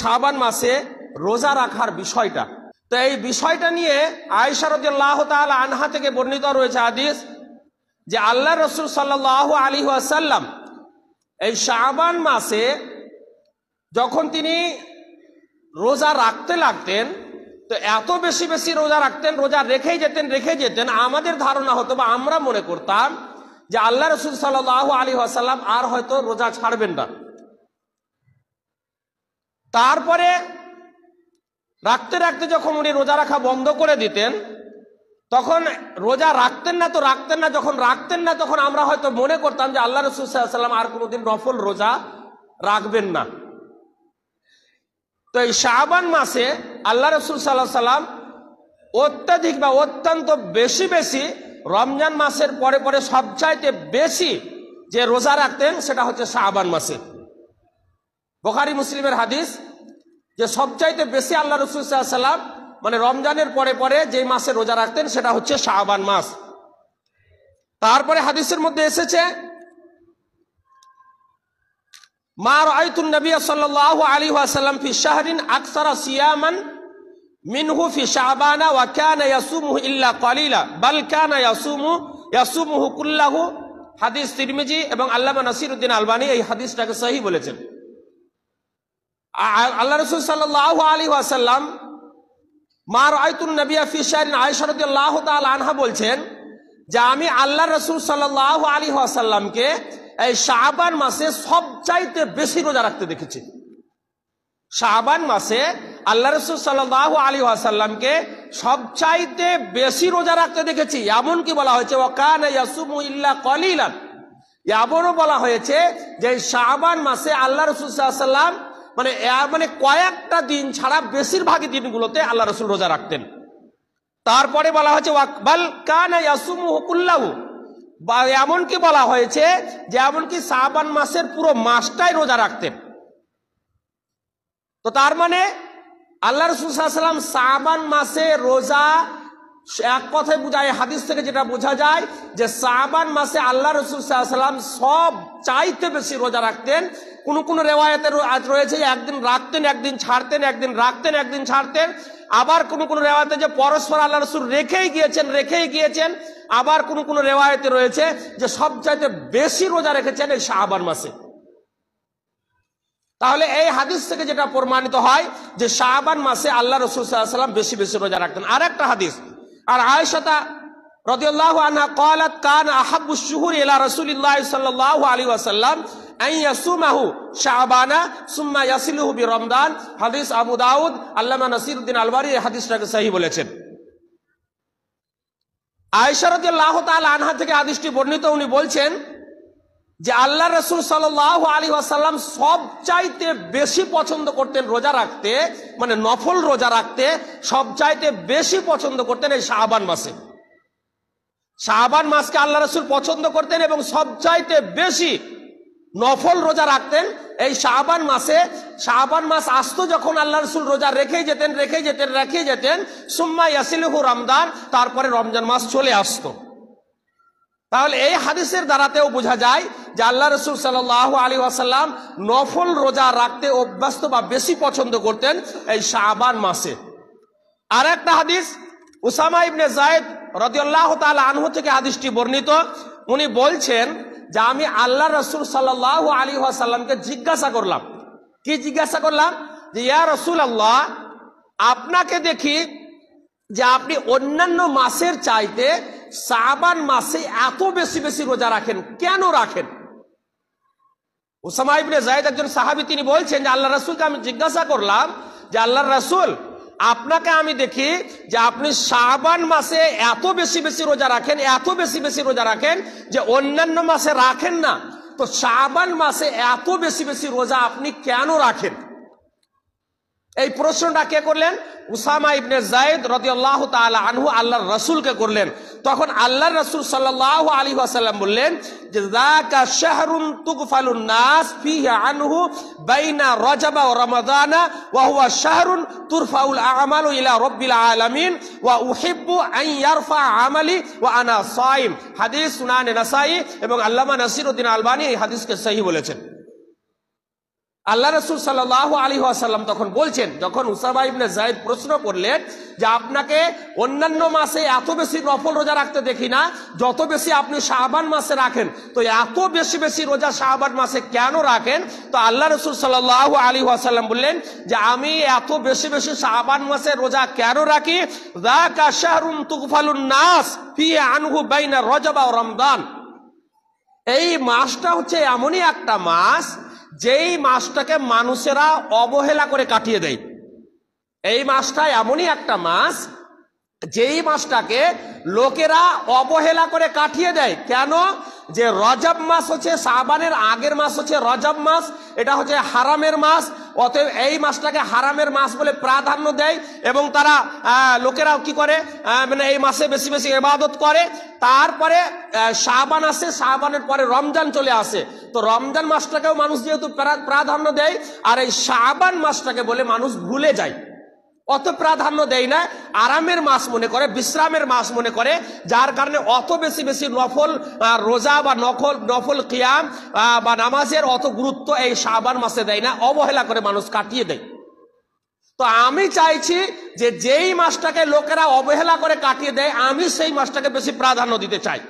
শাবান মাসে রোজা রাখার বিষয়টা। তো এই বিষয়টা নিয়ে আয়েশা রাদিয়াল্লাহু তাআলা আনহা থেকে বর্ণিত রয়েছে হাদিস যে আল্লাহ রাসূল সাল্লাল্লাহু আলাইহি ওয়াসাল্লাম এই শাবান মাসে যখন তিনি রোজা রাখতে লাগতেন, তো এত বেশি বেশি রোজা রাখতেন, রোজা রেখেই যেতেন। আমাদের ধারণা হতো বা আমরা মনে করতাম যে আল্লাহ রাসূল সাল্লাল্লাহু আলাইহি ওয়াসাল্লাম আর হয়তো রোজা ছাড়বেন না। তারপরে রাখতে রাখতে যখন উনি রোজা রাখা বন্ধ করে দিতেন, তখন রোজা রাখতেন না, যখন রাখতেন না তখন আমরা হয়তো মনে করতাম যে আল্লাহ রাসূল সাল্লাল্লাহু আলাইহি ওয়াসাল্লাম আর কোনোদিন নফল রোজা রাখবেন না। তো এই শাবান মাসে আল্লাহ রাসূল সাল্লাল্লাহু আলাইহি ওয়াসাল্লাম অত্যাধিক বা অত্যন্ত বেশি বেশি রমজান মাসের পরে পরে সবচাইতে বেশি যে রোজা রাখতেন সেটা হচ্ছে শাবান মাসে। বুখারী মুসলিমের হাদিস যে সবচাইতে বেশি আল্লাহ রাসূল সাল্লাল্লাহু আলাইহি ওয়াসাল্লাম মানে রমজানের পরে পরে যে মাসে রোজা রাখতেন সেটা হচ্ছে শাবান মাস। তারপরে হাদিসের মধ্যে এসেছে মা রাআইতুন নবী সাল্লাল্লাহু আলাইহি ওয়াসাল্লাম ফি শাহরিন আকসারা সিয়ামান মিনহু ফি শাবানা ওয়া কানা ইয়াসুমুহু ইল্লা কালিলা বাল কানা ইয়াসুমুহু কুল্লাহু। হাদিস তিরমিজি এবং আল্লামা নাসিরউদ্দিন আলবানী এই হাদিসটাকে সহিহ বলেছেন। আল্লাহ রাসূল সাল্লাল্লাহু আলাইহি ওয়াসাল্লাম মা রাআইতুন নবী ফি শাহরিন, আয়েশা রাদিয়াল্লাহু তাআলা আনহা বলছেন যে আমি আল্লাহ রাসূল সাল্লাল্লাহু আলাইহি ওয়াসাল্লামকে এই শাবান মাসে সবচাইতে বেশি রোজা রাখতে দেখেছি। শাবান মাসে আল্লাহ রাসূল সাল্লাল্লাহু আলাইহি ওয়াসাল্লামকে সবচাইতে বেশি রোজা রাখতে দেখেছি। এমন কি বলা হয়েছে ওয়া কানা ইয়াসুমু ইল্লা কালিলান, এমনও বলা হয়েছে যে শাবান মাসে আল্লাহ রাসূল সাল্লাল্লাহু আলাইহি ওয়াসাল্লাম মানে কয়েকটা দিন ছাড়া বেশিরভাগই দিনগুলোতে আল্লাহ রাসূল রোজা রাখতেন। তারপরে বলা হয়েছে ওয়াকবাল কানা ইয়াসুমুহু কুল্লাহু, বা এমনকি বলা হয়েছে যে এমনকি শাবান মাসের পুরো মাসটাই রোজা রাখতেন। তো তার মানে আল্লাহ রাসূল সাল্লাল্লাহু আলাইহি ওয়াসাল্লাম শাবান মাসে রোজা, এক কথায় বোঝায় হাদিস থেকে যেটা বোঝা যায় যে শাবান মাসে আল্লাহ রাসূল সাল্লাল্লাহু আলাইহি ওয়াসাল্লাম সব চাইতে বেশি রোজা রাখতেন। কোন রেওয়ায়েতে রয়েছে যে একদিন রাখতেন একদিন ছাড়তেন, একদিন রাখতেন একদিন ছাড়তেন। আবার কোন রেওয়ায়েতে যে পরস্পর আল্লাহ রাসূল রেখেই গিয়েছেন। আবার কোন রেওয়ায়েতে রয়েছে যে সবচাইতে বেশি রোজা রেখেছেন এই শাবান মাসে। তাহলে এই হাদিস থেকে যেটা প্রমাণিত হয় যে শাবান মাসে আল্লাহ রাসূল সাল্লাল্লাহু আলাইহি ওয়াসাল্লাম বেশি বেশি রোজা রাখতেন। আরেকটা হাদিস, আর আয়েশা রাদিয়াল্লাহু আনহা قالت كان احب الشهور الى رسول الله صلى الله عليه وسلم ان يصومه شعبان ثم يصله برمضان। হাদিস আবু দাউদ, আল্লামা নাসিরউদ্দিন আলবানী এই হাদিসটাকে সহিহ বলেছেন। আয়েশা রাদিয়াল্লাহু তাআলা আনহা থেকে হাদিসটি বর্ণিত, উনি বলছেন যে আল্লাহ রাসূল সাল্লাল্লাহু আলাইহি ওয়াসাল্লাম সবচাইতে বেশি পছন্দ করতেন রোজা রাখতে, মানে নফল রোজা রাখতে সবচাইতে বেশি পছন্দ করতেন এই শাবান মাসে। শাবান মাসকে আল্লাহ রাসূল পছন্দ করতেন এবং সবচাইতে বেশি নফল রোজা রাখতেন এই শাবান মাসে। শাবান মাস আসতো যখন আল্লাহ রাসূল রোজা রেখেই যেতেন। সুম্মা ইয়াসিলুহু রমজান, তারপরে রমজান মাস চলে আসতো। তাহলে এই হাদিসের দ্বারাতেও বোঝা যায় যে আল্লাহ রাসূল সাল্লাল্লাহু আলাইহি ওয়াসাল্লাম নফল রোজা রাখতে অভ্যস্ত বা বেশি পছন্দ করতেন এই শাবান মাসে। আর একটা হাদিস উসামা ইবনে যায়েদ রাদিয়াল্লাহু তাআলা আনহু থেকে হাদিসটি বর্ণিত, উনি বলছেন যে আমি আল্লাহ রাসূল সাল্লাল্লাহু আলাইহি ওয়াসাল্লামকে জিজ্ঞাসা করলাম যে ইয়া রাসূলুল্লাহ, আপনাকে দেখি যে আপনি অন্যান্য মাসের চাইতে শাবান মাসে এত বেশি বেশি রোজা রাখেন, কেন রাখেন? উসামা ইবনে যায়েদ একজন সাহাবী, তিনি বলছেন যে আল্লাহ রাসূলকে আমি জিজ্ঞাসা করলাম যে আল্লাহর রাসূল, আপনাকে আমি দেখি যে আপনি শাবান মাসে এত বেশি বেশি রোজা রাখেন যে অন্যান্য মাসে রাখেন না, তো শাবান মাসে এত বেশি বেশি রোজা আপনি কেন রাখেন? এই প্রশ্নটা কে করলেন? উসামা ইবনে যায়েদ রাদিয়াল্লাহু তাআলা আনহু আল্লাহর রাসূলকে করলেন। তখন আল্লাহর রাসূল সাল্লাল্লাহু আলাইহি ওয়াসাল্লাম বললেন যে যাকা শাহরুন তুগফালুন নাস ফিহি আনহু বাইনা রজব ওয়া রমাদানা ওয়া হুয়া শাহরুন তুরফাউল আমালু ইলা রাব্বিল আলামিন ওয়া উহিব্বু আন ইয়ারফা আমালি ওয়া আনা সাইম। হাদিস সুনানে নাসাই এবং আল্লামা নাসিরউদ্দিন আলবানী এই হাদিসকে সহিহ বলেছেন। আল্লাহ রাসূল সাল্লাল্লাহু আলাইহি ওয়াসাল্লাম তখন বলছেন, যখন উসামা ইবনে যায়েদ প্রশ্ন করলেন যে আপনাকে অন্যান্য মাসে এত বেশি নফল রোজা রাখতে দেখি না, যত বেশি আপনি শাবান মাসে রাখেন, তো এত বেশি বেশি রোজা শাবান মাসে কেন রাখেন? তো আল্লাহ রাসূল সাল্লাল্লাহু আলাইহি ওয়াসাল্লাম বললেন যে আমি এত বেশি বেশি শাবান মাসে রোজা কেন রাখি, যাকা শাহরুন তুগফালুন নাস ফি আনহু বাইনা রজব ওয়া রমজান। এই মাসটা হচ্ছে এমনই একটা মাস যেই মাসটাকে মানুষেরা অবহেলা করে কাটিয়ে দেয়। এই মাসটা এমনই একটা মাস যেই মাসটাকে লোকেরা অবহেলা করে কাটিয়ে দেয়। কেন? যে রজব মাস হচ্ছে শাবানের আগের মাস, হচ্ছে রজব মাস, এটা হচ্ছে হারামের মাস। অতএব এই মাসটাকে হারামের মাস বলে প্রাধান্য দেয় এবং তারা লোকেরা কি করে, মানে এই মাসে বেশি বেশি ইবাদত করে। তারপরে শাবান আসে, শাবানের পরে রমজান চলে আসে, তো রমজান মাসটাকেও মানুষ যেহেতু প্রাধান্য দেয়, আর এই শাবান মাসটাকে বলে মানুষ ভুলে যায়, অত প্রাধান্য দেয় না, আরামের মাস মনে করে, বিশ্রামের মাস মনে করে, যার কারণে অত বেশি বেশি নফল রোজা বা নফল কিয়াম বা নামাজের অত গুরুত্ব এই শাবান মাসে দেয় না, অবহেলা করে মানুষ কাটিয়ে দেয়। তো আমি চাইছি যে যেই মাসটাকে লোকেরা অবহেলা করে কাটিয়ে দেয়, আমি সেই মাসটাকে বেশি প্রাধান্য দিতে চাই।